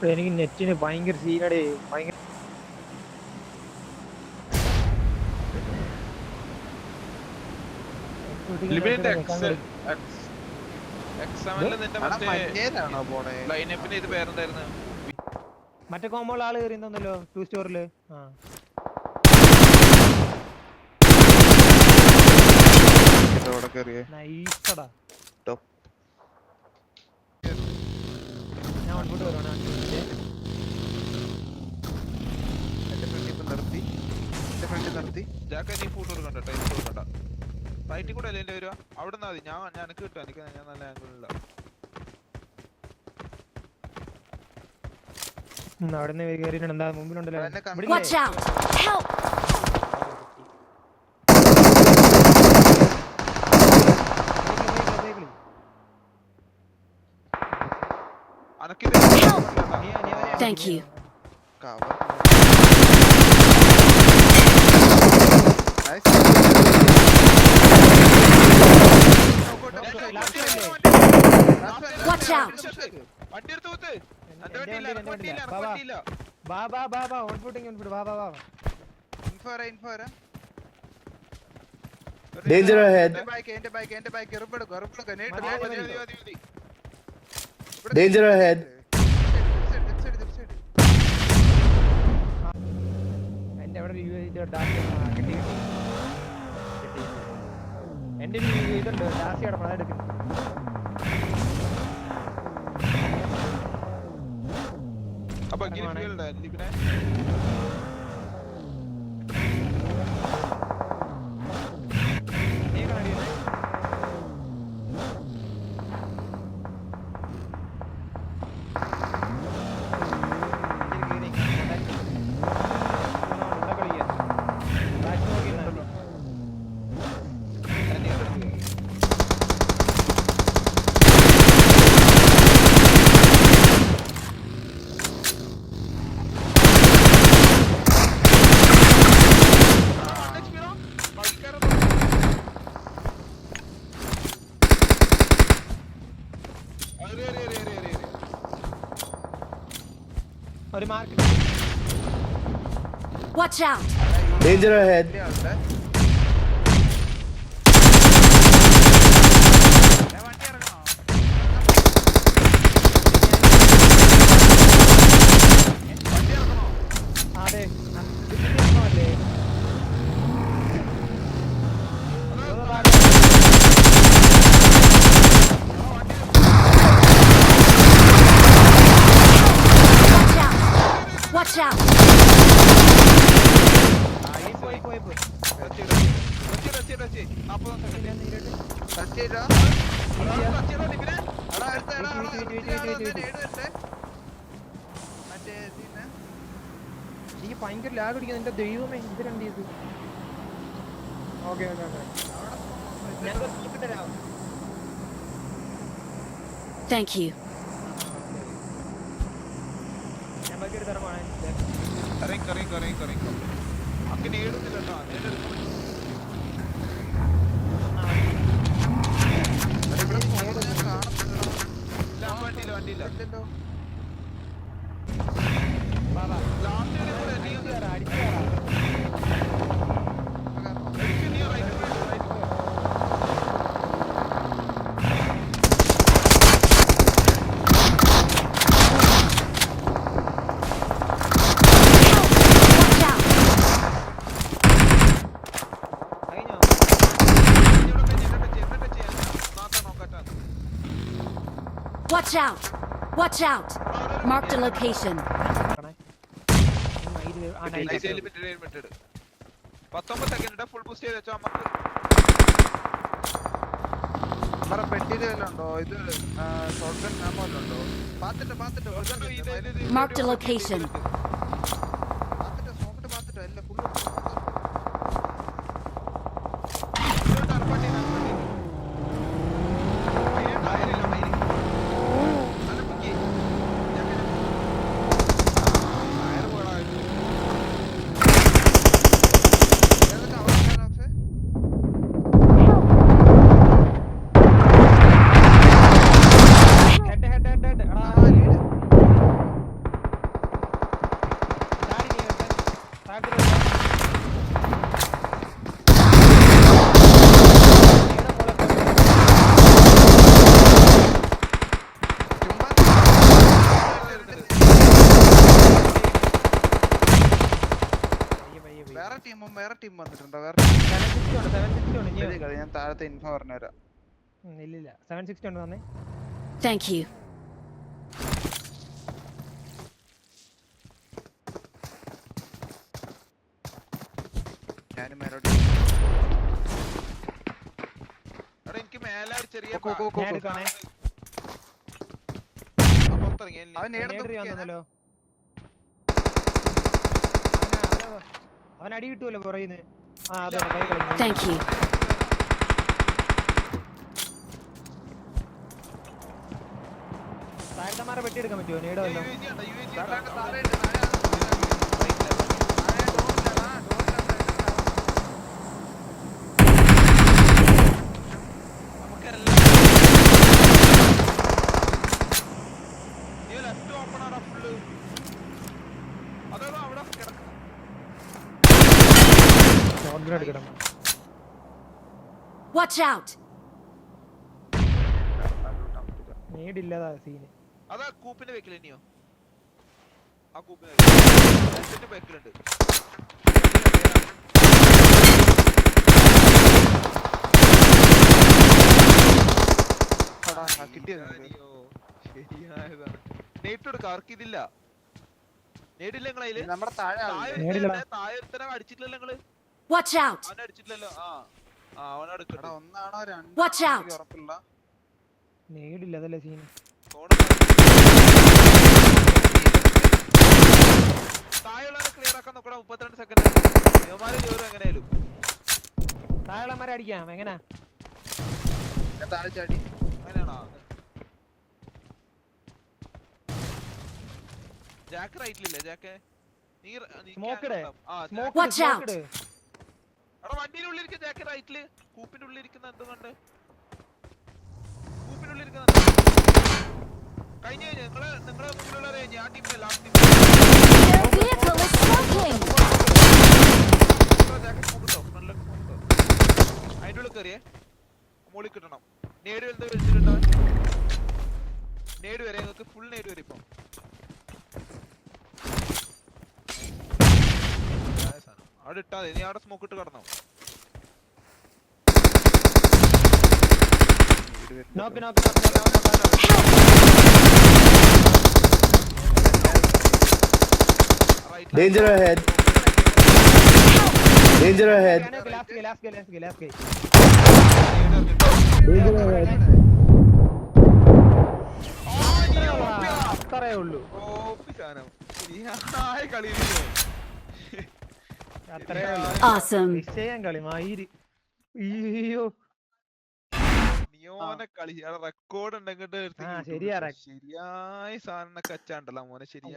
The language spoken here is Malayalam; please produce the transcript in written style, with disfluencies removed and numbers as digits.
എനിക്ക് നെറ്റിന് ഭയങ്കര സീനടേ ഭയങ്കര ലിബിന്റെ എക്സാമില് നിന്റെ ലൈനപ്പിന് ഇത് പേരെന്തായിരുന്നു? മറ്റേ കോമ്പോള ആള് കയറി തന്നല്ലോ 2 സ്റ്റോറില്. നൈസടാ. ഞാൻ മുൻപോട്ട് വരണം. റൈറ്റിൽ കൂടെ അല്ലേ വരുക? അവിടെ നിന്നാ മതി. ഞാൻ എനിക്ക് കിട്ടും. എനിക്ക് ഞാൻ നല്ല ആംഗിളില്ല. അവിടെ നിന്ന് കയറിയിട്ടുണ്ട്. എന്താ മുമ്പിലുണ്ടല്ലോ. Thank you. Watch out. Danger ahead. Danger ahead. എന്റെ ഇതുണ്ട് ഡാസിയുടെ പണം എടുക്കുന്നു. Watch out. Danger ahead. Watch out. എനിക്ക് ഭയങ്കര ലാഗ് അടിക്കുന്നു. എന്റെ ദൈവമേ ഇത് രണ്ട് ചെയ്ത്. Okay Thank you. Watch out! Watch out! Marked a location. 19 second full boost ചെയ്ത് വെച്ചോ. നമുക്ക് പെട്ടിയിലുണ്ടോ ഇത് ഷോട്ട്ഗൺ ആമോ ഉണ്ടോ? പാത്തിട്ട് Marked a location. പാത്തിട്ട് എല്ലാം ഫുൾ വേറെ ടീം വന്നിട്ടുണ്ടോ? ഞാൻ താഴത്തെ ഇൻഫോ പറഞ്ഞുതരാം. ഇല്ലില്ല 760 ഉണ്ട് തന്നെ. Thank you. ഞാനും മേലോട്ട് എടാ എനിക്ക് മേലെ ഒരു ചെറിയ ഞാൻ എടുക്കാണേ. പുറത്തിറങ്ങി അവൻ വന്നല്ലോ. അവൻ അടി കിട്ടുമല്ലോ പുറയുന്നു. ആ അതെ കൈ കളഞ്ഞു. Thank you. താരത്തമാരെ വെട്ടിയെടുക്കാൻ പറ്റുമോ? നേടോ വല്ലോ. എടുക്കണം. Watch out. നേടില്ലതാ സീന്. അതാ കൂപ്പിന്റെ വെക്കിൽ ഇനിയോ ആ കൂപ്പിന്റെ വെക്കിലുണ്ട്. ശരിയായതാണ്. നേട്ടോട് കാർക്കിതില്ല. നേടില്ല നിങ്ങളതില്. നമ്മുടെ താഴെ താഴെ അടിച്ചിട്ടില്ലല്ലോ നിങ്ങള്. Watch out. അവനെ അടിച്ചിട്ടില്ലല്ലോ. അവനെടുക്കട്ടെ. ഒന്നാണോ Watch out. ഉറപ്പില്ല. നേടില്ല അതല്ലേ സീന്. താഴെയുള്ളവരെ ക്ലിയർ ആക്കാൻ നോക്കടാ. 32 സെക്കൻഡ്. യുവമാര് കയറും എങ്ങനെയാലും. താഴെമാരെ അടിക്കാം. എങ്ങനാ താഴെ ചാടി. അങ്ങനെയാണോ? ജാക്ക് റൈറ്റിലില്ലേ? Jack Watch out. വണ്ടിയുടെ ഉള്ളിലിരിക്കുന്ന ജാക്ക് റൈറ്റില്. കൂപ്പിന്റെ ഉള്ളിലിരിക്കുന്ന എന്തുകൊണ്ട് കൂപ്പിനുള്ളിരിക്കുന്ന കഴിഞ്ഞ നിങ്ങളെ മുന്നിലുള്ളവരെ ഞാൻ ടീമിലെ last team Their vehicle is smoking. അതിന്റെ ഉള്ളിൽ കയറിയേ. മോളിൽ കിട്ടണം. നേട് വലുത് വെച്ചിട്ടുണ്ടോ? നേട് വരെ നിങ്ങൾക്ക് ഫുൾ നേട് വരെ. ഇപ്പം അവിടെ ഇട്ടാതെ നീ അവിടെ സ്മോക്ക് ഇട്ട് കടന്നോ. Danger ahead. Danger ahead. അത്രേ ഉള്ളൂ. Awesome. നിശ്ചയം കളി മയിര്. അയ്യോ നിയോനെ കളി റെക്കോർഡ് ഉണ്ടെങ്കിൽ ശരിയാ. ശരിയായ സാധനം കച്ചാണ്ടല്ലോ മോനെ. ശരിയാ.